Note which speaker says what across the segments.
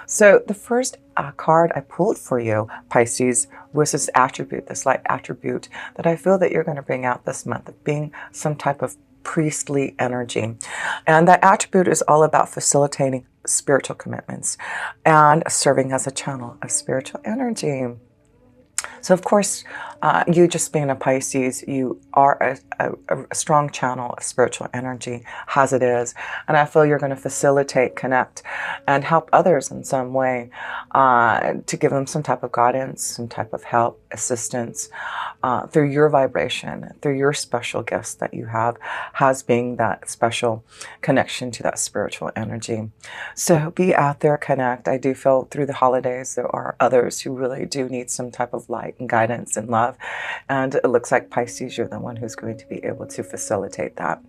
Speaker 1: So the first card I pulled for you, Pisces, was this attribute, this light attribute that I feel that you're going to bring out this month of being some type of priestly energy. And that attribute is all about facilitating spiritual commitments and serving as a channel of spiritual energy. So, of course, you just being a Pisces, you are a strong channel of spiritual energy, as it is. And I feel you're going to facilitate, connect, and help others in some way to give them some type of guidance, some type of help, assistance through your vibration, through your special gifts that you have, as being that special connection to that spiritual energy. So be out there, connect. I do feel through the holidays there are others who really do need some type of light and guidance and love. And it looks like Pisces, you're the one who's going to be able to facilitate that.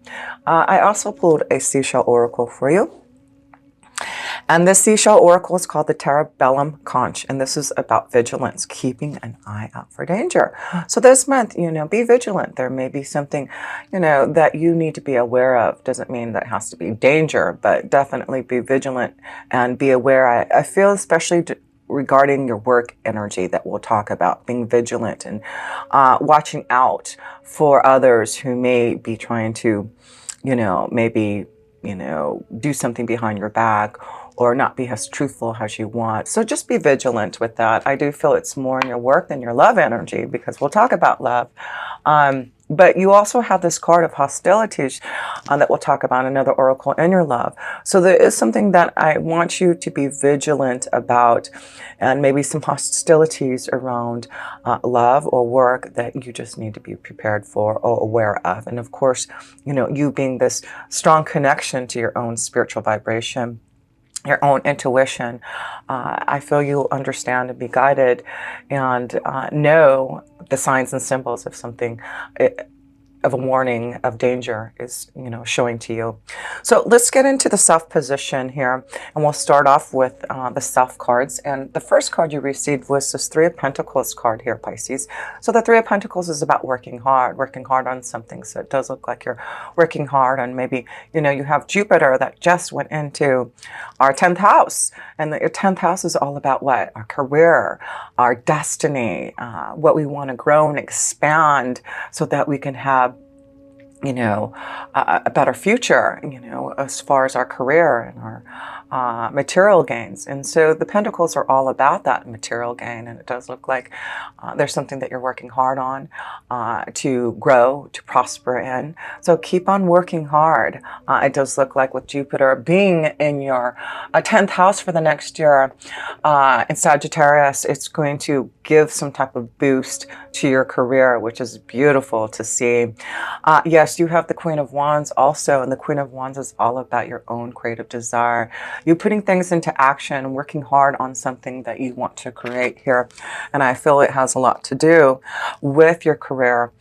Speaker 1: I also pulled a seashell oracle for you. And this seashell oracle is called the Terebellum Conch, and this is about vigilance, keeping an eye out for danger. So this month, be vigilant. There may be something, that you need to be aware of. Doesn't mean that it has to be danger, but definitely be vigilant and be aware. I feel especially regarding your work energy that we'll talk about, being vigilant and watching out for others who may be trying to, maybe, do something behind your back or not be as truthful as you want. So just be vigilant with that. I do feel it's more in your work than your love energy, because we'll talk about love. But you also have this card of hostilities that we'll talk about, another oracle in your love. So there is something that I want you to be vigilant about, and maybe some hostilities around love or work that you just need to be prepared for or aware of. And of course, you being this strong connection to your own spiritual vibration, your own intuition, I feel you'll understand and be guided and know the signs and symbols of something, of a warning of danger is, showing to you. So let's get into the self position here, and we'll start off with the self cards. And the first card you received was this Three of Pentacles card here, Pisces. So the Three of Pentacles is about working hard on something. So it does look like you're working hard, and maybe, you have Jupiter that just went into our 10th house. And your 10th house is all about what? Our career, our destiny, what we want to grow and expand so that we can have a better future, as far as our career and our material gains. And so the Pentacles are all about that material gain. And it does look like there's something that you're working hard on to grow, to prosper in. So keep on working hard. It does look like with Jupiter being in your 10th house for the next year in Sagittarius, it's going to give some type of boost to your career, which is beautiful to see. Yes, you have the Queen of Wands also, and the Queen of Wands is all about your own creative desire. You putting things into action, working hard on something that you want to create here. And I feel it has a lot to do with your career.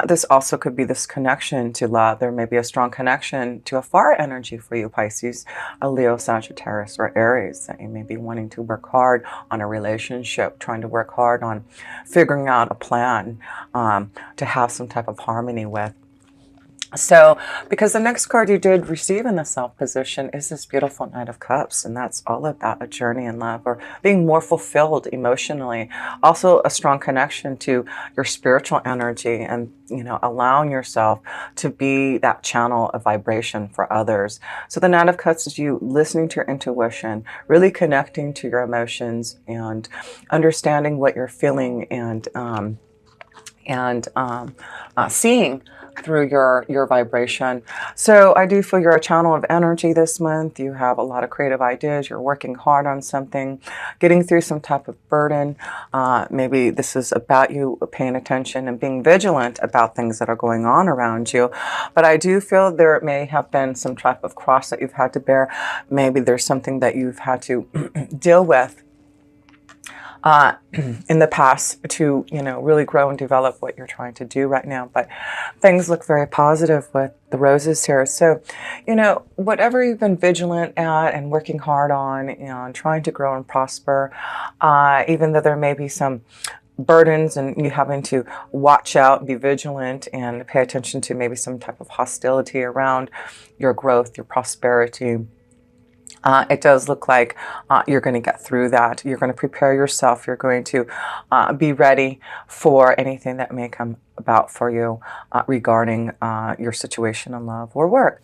Speaker 1: This also could be this connection to love. There may be a strong connection to a fire energy for you, Pisces, a Leo, Sagittarius, or Aries, that you may be wanting to work hard on a relationship, trying to work hard on figuring out a plan to have some type of harmony with. So, because the next card you did receive in the self position is this beautiful Knight of Cups, and that's all about a journey in love or being more fulfilled emotionally. Also a strong connection to your spiritual energy and, allowing yourself to be that channel of vibration for others. So the Knight of Cups is you listening to your intuition, really connecting to your emotions and understanding what you're feeling and seeing through your vibration. So I do feel you're a channel of energy this month. You have a lot of creative ideas. You're working hard on something, getting through some type of burden. Maybe this is about you paying attention and being vigilant about things that are going on around you. But I do feel there may have been some type of cross that you've had to bear. Maybe there's something that you've had to deal with in the past to, really grow and develop what you're trying to do right now. But things look very positive with the roses here. So, whatever you've been vigilant at and working hard on and trying to grow and prosper, even though there may be some burdens and you having to watch out and be vigilant and pay attention to maybe some type of hostility around your growth, your prosperity, It does look like you're going to get through that. You're going to prepare yourself. You're going to be ready for anything that may come about for you regarding your situation in love or work.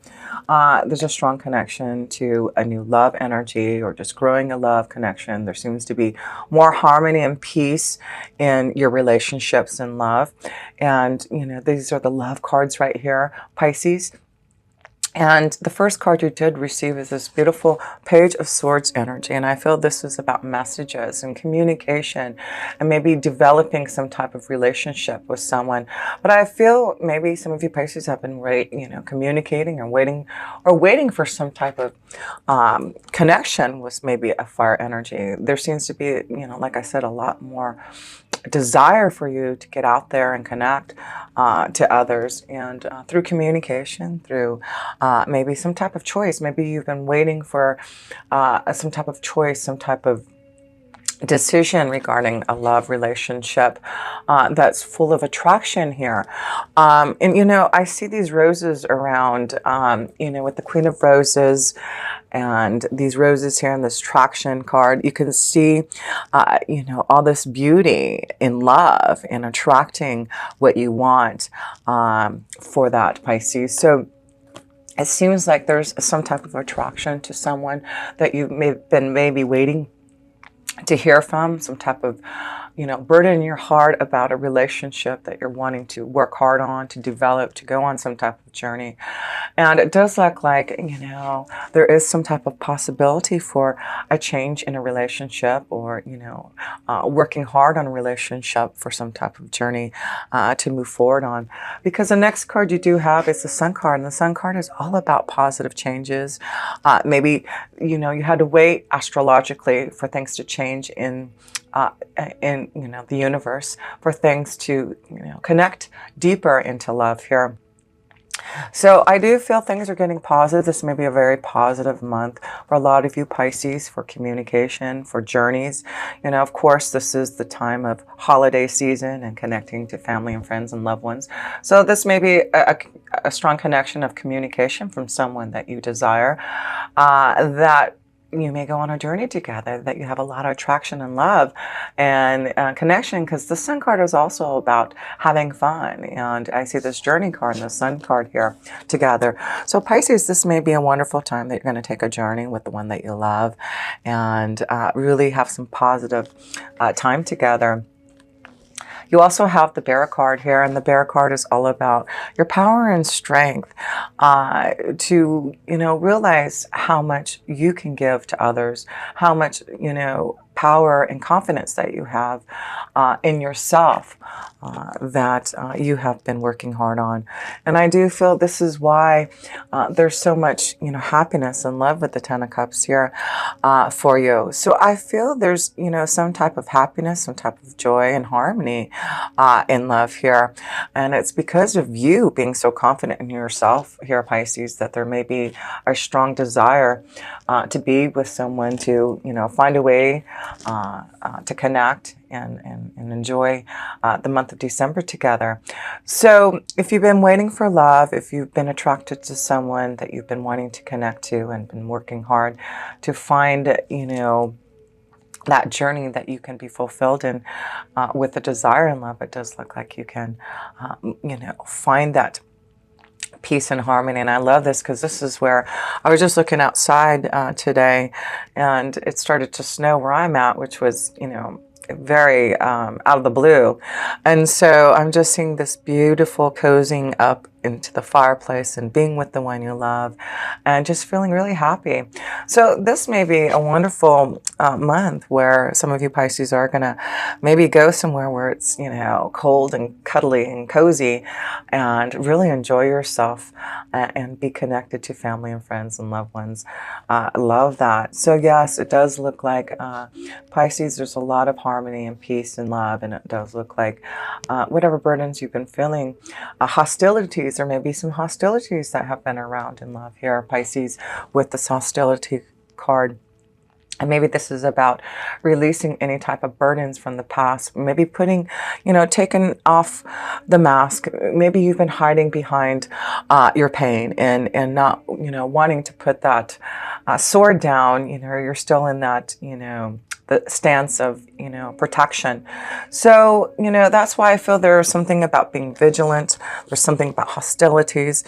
Speaker 1: There's a strong connection to a new love energy or just growing a love connection. There seems to be more harmony and peace in your relationships in love. And, you know, these are the love cards right here, Pisces. And the first card you did receive is this beautiful Page of Swords energy. And I feel this is about messages and communication and maybe developing some type of relationship with someone. But I feel maybe some of you Pisces have been communicating or waiting for some type of connection with maybe a fire energy. There seems to be, like I said, a lot more desire for you to get out there and connect to others, and through communication, through maybe some type of choice. Maybe you've been waiting for some type of choice, some type of decision regarding a love relationship that's full of attraction here. And, I see these roses around, with the Queen of Roses and these roses here in this traction card. You can see, all this beauty in love and attracting what you want for that, Pisces. So it seems like there's some type of attraction to someone that you've been maybe waiting to hear from, some type of, burden in your heart about a relationship that you're wanting to work hard on, to develop, to go on some type of journey. And it does look like, there is some type of possibility for a change in a relationship, or, working hard on a relationship for some type of journey to move forward on. Because the next card you do have is the Sun card, and the Sun card is all about positive changes. Maybe, you had to wait astrologically for things to change in the universe, for things to connect deeper into love here. So I do feel things are getting positive. This may be a very positive month for a lot of you Pisces, for communication, for journeys. Of course, this is the time of holiday season and connecting to family and friends and loved ones. So this may be a strong connection of communication from someone that you desire, that you may go on a journey together, that you have a lot of attraction and love and connection, because the Sun card is also about having fun. And I see this journey card and the Sun card here together. So Pisces, this may be a wonderful time that you're going to take a journey with the one that you love and really have some positive time together. You also have the Bear card here, and the Bear card is all about your power and strength to, realize how much you can give to others, how much, power and confidence that you have in yourself that you have been working hard on. And I do feel this is why there's so much, happiness and love with the Ten of Cups here for you. So I feel there's, some type of happiness, some type of joy and harmony in love here. And it's because of you being so confident in yourself here, Pisces, that there may be a strong desire to be with someone, to, find a way to connect and enjoy the month of December together. So if you've been waiting for love, if you've been attracted to someone that you've been wanting to connect to and been working hard to find, that journey that you can be fulfilled in with the desire in love, it does look like you can, find that peace and harmony. And I love this because this is where I was just looking outside today, and it started to snow where I'm at, which was, very out of the blue. And so I'm just seeing this beautiful cozying up into the fireplace and being with the one you love and just feeling really happy. So this may be a wonderful month where some of you Pisces are going to maybe go somewhere where it's, cold and cuddly and cozy, and really enjoy yourself and be connected to family and friends and loved ones. I love that. So yes, it does look like Pisces, there's a lot of harmony and peace and love, and it does look like whatever burdens you've been feeling, hostilities, there may be some hostilities that have been around in love here, Pisces, with this hostility card. And maybe this is about releasing any type of burdens from the past. Maybe putting, taking off the mask. Maybe you've been hiding behind your pain and not, wanting to put that sword down. You're still in that, the stance of, protection. So, that's why I feel there's something about being vigilant. There's something about hostilities.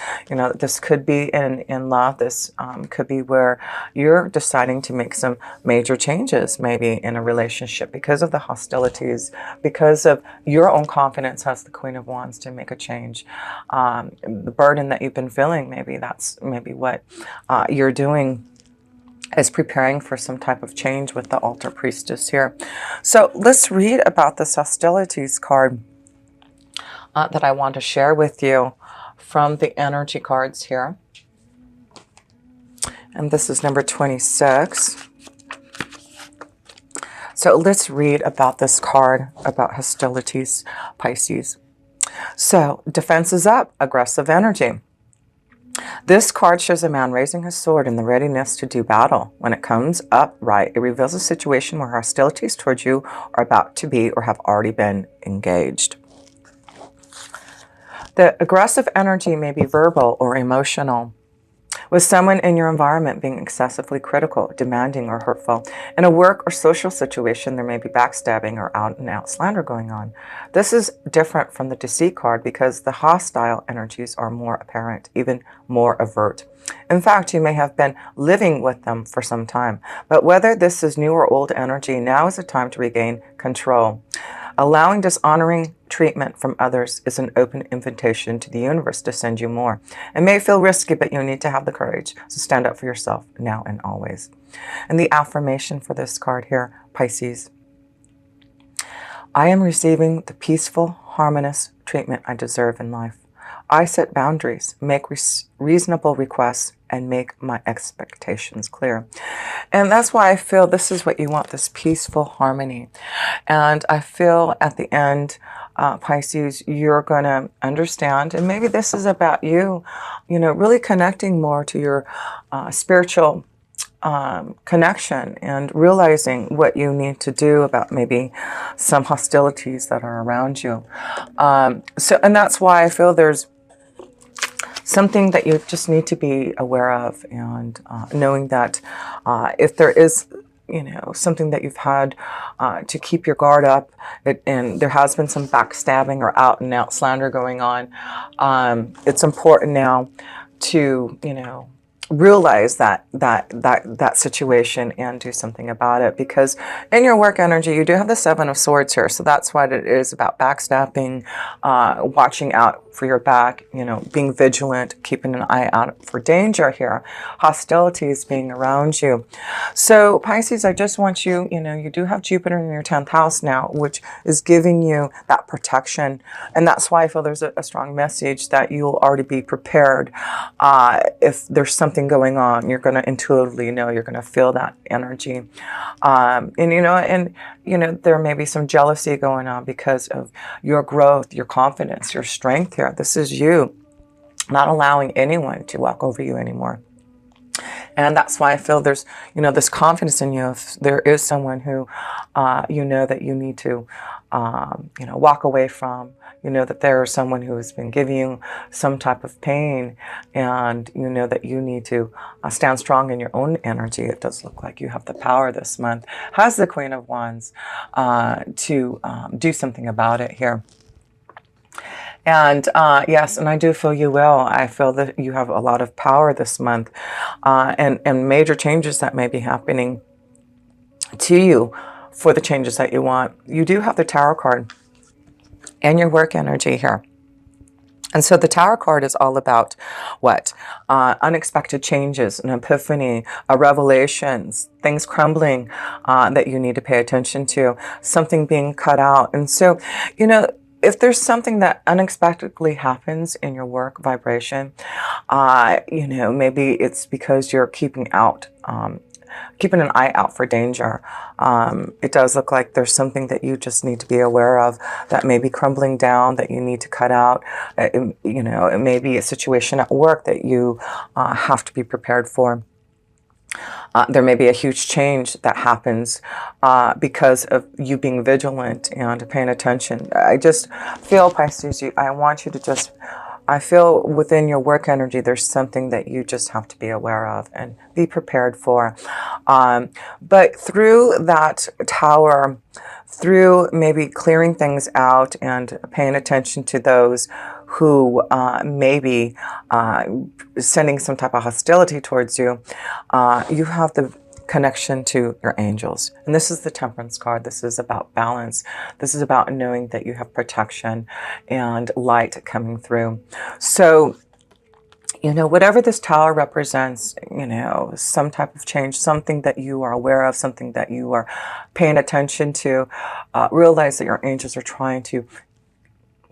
Speaker 1: This could be in love. This could be where you're deciding to make some major changes, maybe in a relationship, because of the hostilities, because of your own confidence as the Queen of Wands to make a change. The burden that you've been feeling, maybe that's maybe what you're doing, is preparing for some type of change with the Altar Priestess here. So let's read about this hostilities card that I want to share with you from the energy cards here. And this is number 26. So let's read about this card, about hostilities, Pisces. So defense is up, aggressive energy. This card shows a man raising his sword in the readiness to do battle. When it comes up right, it reveals a situation where hostilities towards you are about to be or have already been engaged. The aggressive energy may be verbal or emotional, with someone in your environment being excessively critical, demanding, or hurtful. In a work or social situation, there may be backstabbing or out-and-out slander going on. This is different from the deceit card because the hostile energies are more apparent, even more overt. In fact, you may have been living with them for some time. But whether this is new or old energy, now is the time to regain control. Allowing dishonoring treatment from others is an open invitation to the universe to send you more. It may feel risky, but you need to have the courage to stand up for yourself now and always. And the affirmation for this card here, Pisces. I am receiving the peaceful, harmonious treatment I deserve in life. I set boundaries, make reasonable requests, and make my expectations clear. And that's why I feel this is what you want, this peaceful harmony. And I feel at the end, Pisces, you're going to understand, and maybe this is about you, really connecting more to your spiritual connection and realizing what you need to do about maybe some hostilities that are around you. And that's why I feel there's something that you just need to be aware of, and knowing that if there is, something that you've had to keep your guard up, and there has been some backstabbing or out and out slander going on, it's important now to, realize that situation and do something about it, because in your work energy you do have the Seven of Swords here. So that's what it is about: backstabbing, watching out for your back, being vigilant, keeping an eye out for danger here, hostilities being around you. So Pisces, I just want you, you do have Jupiter in your 10th house now, which is giving you that protection. And that's why I feel there's a strong message that you'll already be prepared. If there's something going on, you're going to intuitively know, you're going to feel that energy. There may be some jealousy going on because of your growth, your confidence, your strength here. This is you not allowing anyone to walk over you anymore. And that's why I feel there's, this confidence in you. If there is someone who, that you need to, walk away from, that there is someone who has been giving you some type of pain, and that you need to stand strong in your own energy. It does look like you have the power this month, has the Queen of Wands, to do something about it here. And yes, and I do feel you will. I feel that you have a lot of power this month, and major changes that may be happening to you for the changes that you want. You do have the Tower card and your work energy here. And so the Tower card is all about what? Unexpected changes, an epiphany, revelations, things crumbling that you need to pay attention to, something being cut out. And so, if there's something that unexpectedly happens in your work vibration, maybe it's because you're keeping an eye out for danger. It does look like there's something that you just need to be aware of that may be crumbling down, that you need to cut out. It may be a situation at work that you have to be prepared for. There may be a huge change that happens because of you being vigilant and paying attention. I just feel, Pisces, I want you to just, I feel within your work energy, there's something that you just have to be aware of and be prepared for. But through that tower, through maybe clearing things out and paying attention to those who may be sending some type of hostility towards you, you have the connection to your angels. And this is the Temperance card. This is about balance. This is about knowing that you have protection and light coming through. So, you know, whatever this tower represents, you know, some type of change, something that you are aware of, something that you are paying attention to, realize that your angels are trying to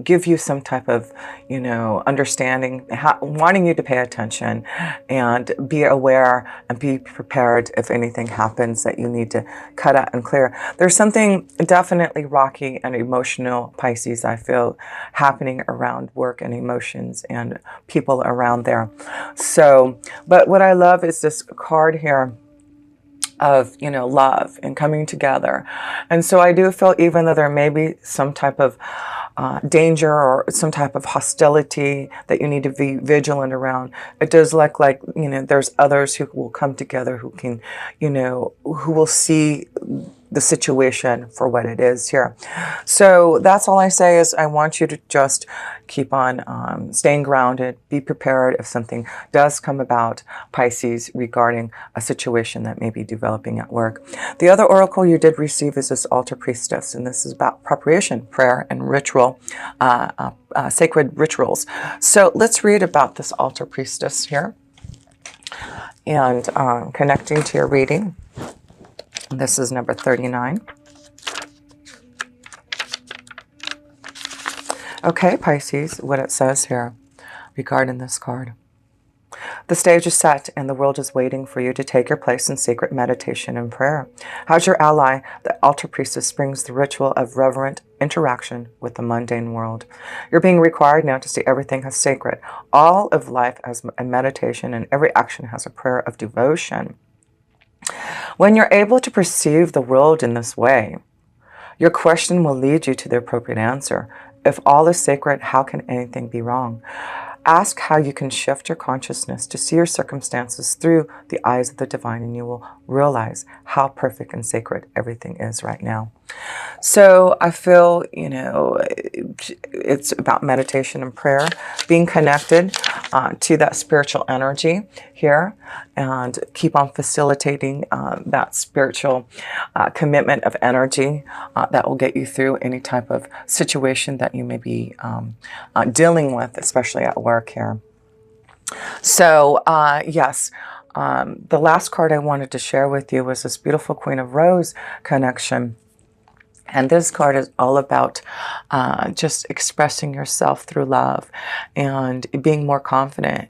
Speaker 1: give you some type of, you know, understanding, wanting you to pay attention and be aware and be prepared if anything happens that you need to cut out and clear. There's something definitely rocky and emotional, Pisces, I feel, happening around work and emotions and people around there. So, but what I love is this card here of, you know, love and coming together. And so I do feel, even though there may be some type of danger or some type of hostility that you need to be vigilant around, it does look like, you know, there's others who will come together who can, you know, who will see the situation for what it is here. So that's all I say is I want you to just keep on staying grounded, be prepared if something does come about, Pisces, regarding a situation that may be developing at work. The other oracle you did receive is this Altar Priestess, and this is about preparation, prayer, and ritual, sacred rituals. So let's read about this Altar Priestess here and connecting to your reading. This is number 39. Okay, Pisces, what it says here regarding this card. The stage is set and the world is waiting for you to take your place in secret meditation and prayer. As your ally, the Altar Priestess brings the ritual of reverent interaction with the mundane world. You're being required now to see everything as sacred. All of life as a meditation, and every action has a prayer of devotion. When you're able to perceive the world in this way, your question will lead you to the appropriate answer. If all is sacred, how can anything be wrong? Ask how you can shift your consciousness to see your circumstances through the eyes of the divine, and you will realize how perfect and sacred everything is right now. So I feel, you know, it's about meditation and prayer, being connected to that spiritual energy here, and keep on facilitating that spiritual commitment of energy that will get you through any type of situation that you may be dealing with, especially at work here. So yes, the last card I wanted to share with you was this beautiful Queen of Rose connection. And this card is all about just expressing yourself through love and being more confident